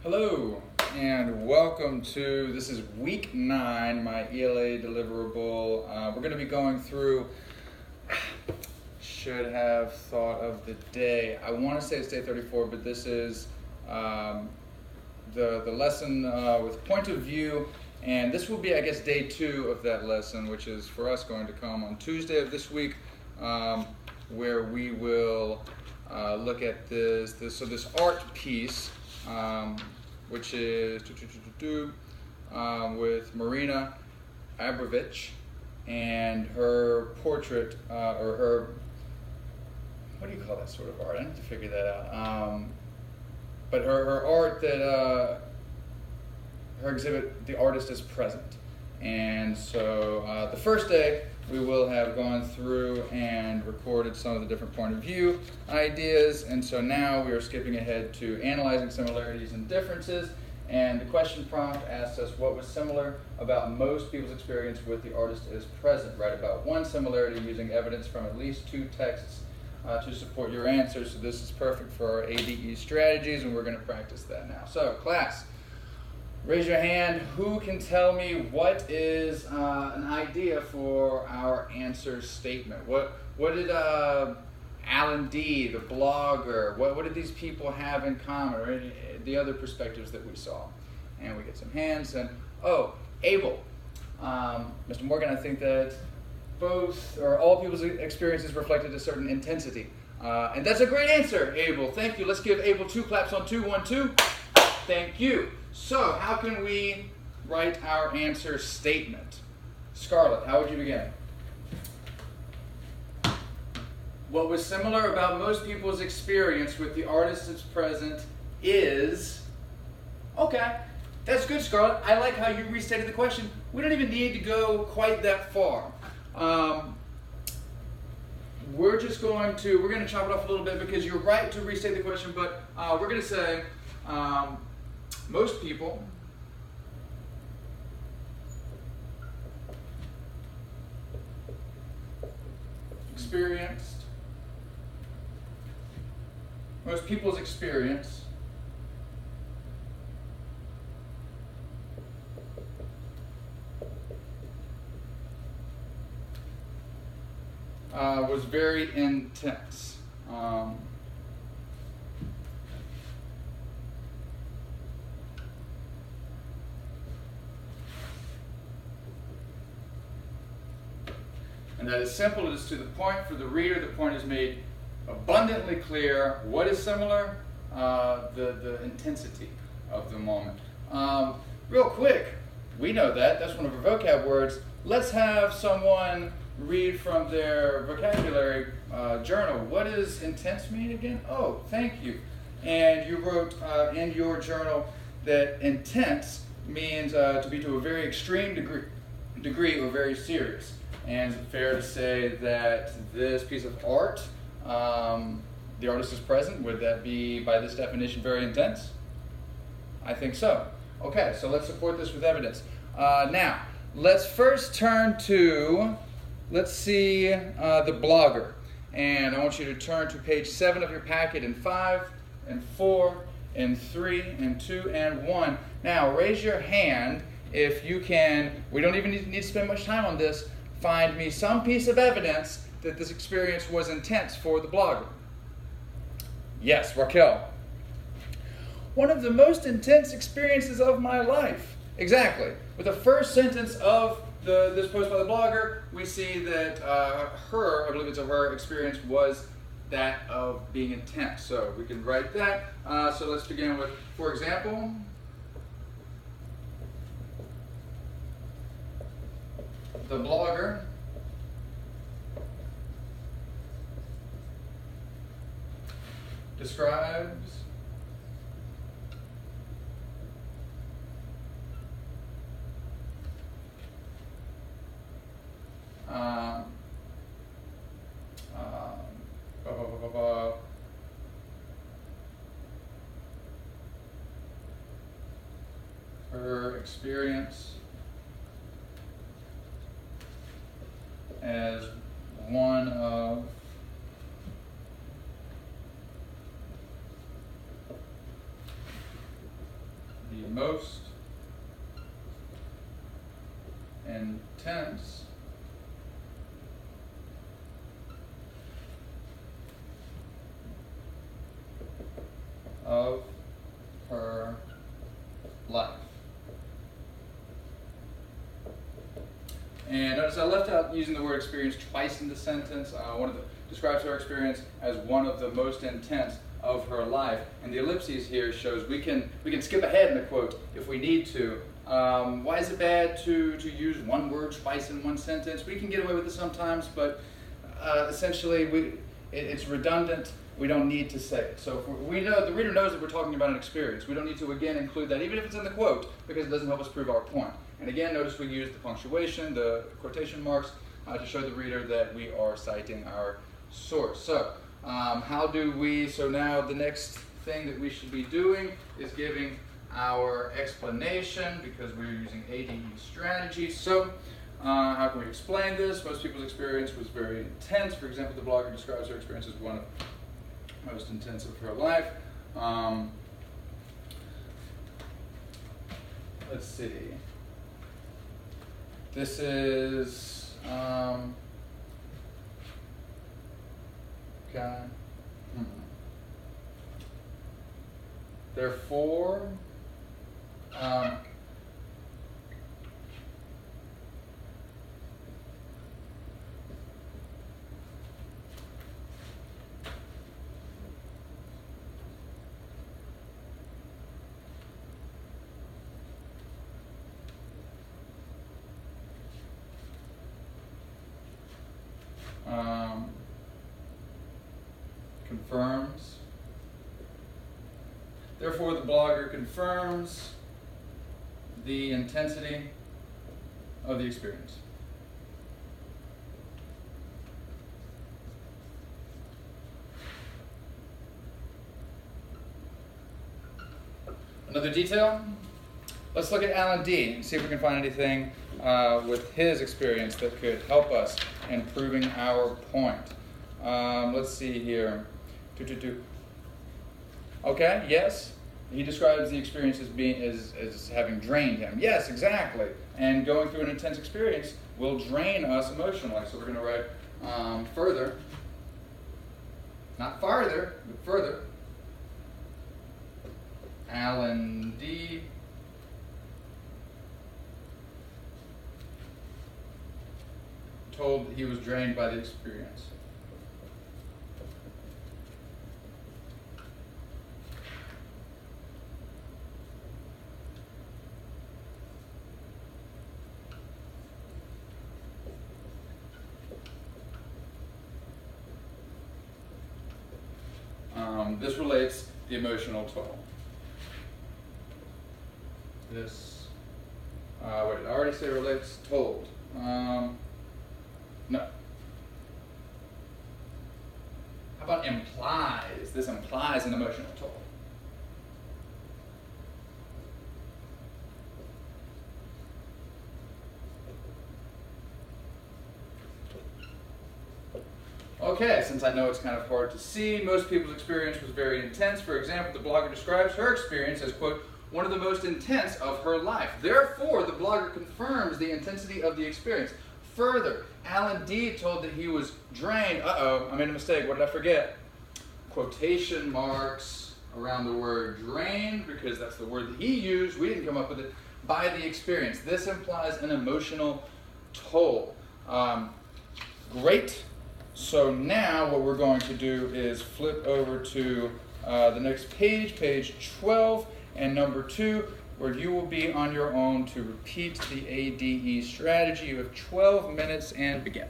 Hello and welcome to, this is week 9, my ELA deliverable. We're going to be going through, should have thought of the day. I want to say it's day 34, but this is the lesson with point of view, and this will be, I guess, day 2 of that lesson, which is for us going to come on Tuesday of this week, where we will look at this art piece, which is with Marina Abramovich and her portrait, or her, what do you call that sort of art? I need to figure that out. But her art that, her exhibit, The Artist is Present. And so the first day we will have gone through and recorded some of the different point of view ideas, and so now we are skipping ahead to analyzing similarities and differences, and the question prompt asks us what was similar about most people's experience with The Artist is Present. Write about one similarity using evidence from at least 2 texts to support your answer. So this is perfect for our ADE strategies, and we're going to practice that now. So class, raise your hand. Who can tell me what is an idea for our answer statement? What did Alan D., the blogger, what did these people have in common, or the other perspectives that we saw? And we get some hands. And Abel, Mr. Morgan, I think that both or all people's experiences reflected a certain intensity, and that's a great answer, Abel. Thank you. Let's give Abel 2 claps on 2. 1, 2. Thank you. So, how can we write our answer statement? Scarlett, how would you begin? What was similar about most people's experience with The Artist is Present is... Okay, that's good, Scarlett. I like how you restated the question. We don't even need to go quite that far. We're going to chop it off a little bit because you're right to restate the question, but we're going to say... most people most people's experience was very intense. And that is simple, it is to the point. For the reader, the point is made abundantly clear. What is similar? The intensity of the moment. Real quick, we know that. That's one of our vocab words. Let's have someone read from their vocabulary journal. What does intense mean again? Oh, thank you. And you wrote in your journal that intense means to be to a very extreme degree or very serious. And is it fair to say that this piece of art, The Artist is Present, would that be, by this definition, very intense? I think so. Okay, so let's support this with evidence. Now, let's first turn to, let's see, the blogger. And I want you to turn to page 7 of your packet in 5, and 4, and 3, and 2, and 1. Now, raise your hand if you can, we don't even need to spend much time on this, find me some piece of evidence that this experience was intense for the blogger. Yes, Raquel. One of the most intense experiences of my life. Exactly. With the first sentence of this post by the blogger, we see that her experience was that of being intense. So we can write that. So let's begin with, for example, the blogger describes her experience as one of the most intense of her life. And notice I left out using the word experience twice in the sentence. Describes her experience as one of the most intense of her life. And the ellipses here shows we can skip ahead in the quote if we need to. Why is it bad to use one word twice in one sentence? We can get away with it sometimes, but essentially it's redundant. We don't need to say it. So we know the reader knows that we're talking about an experience. We don't need to again include that, even if it's in the quote, because it doesn't help us prove our point. And again, notice we use the punctuation, the quotation marks, to show the reader that we are citing our source. So so now the next thing that we should be doing is giving our explanation, because we're using ADE strategy. So how can we explain this? Most people's experience was very intense. For example, the blogger describes her experience as one of the most intense of her life. Let's see. This is okay. Therefore, confirms. Therefore, the blogger confirms the intensity of the experience. Another detail? Let's look at Alan D and see if we can find anything with his experience that could help us in proving our point. Let's see here. Okay, yes. He describes the experience as having drained him. Yes, exactly. And going through an intense experience will drain us emotionally. So we're going to write further. Not farther, but further. Alan D. told that he was drained by the experience. This relates the emotional toll. This, what did I already say relates told? No. How about implies? This implies an emotional toll. Okay, since I know it's kind of hard to see, most people's experience was very intense. For example, the blogger describes her experience as, quote, one of the most intense of her life. Therefore, the blogger confirms the intensity of the experience. Further, Alan D. told that he was drained. Uh-oh, I made a mistake. What did I forget? Quotation marks around the word drained, because that's the word that he used. We didn't come up with it. By the experience. This implies an emotional toll. Great. So now what we're going to do is flip over to the next page, page 12, and number 2, where you will be on your own to repeat the ADE strategy. You have 12 minutes and begin.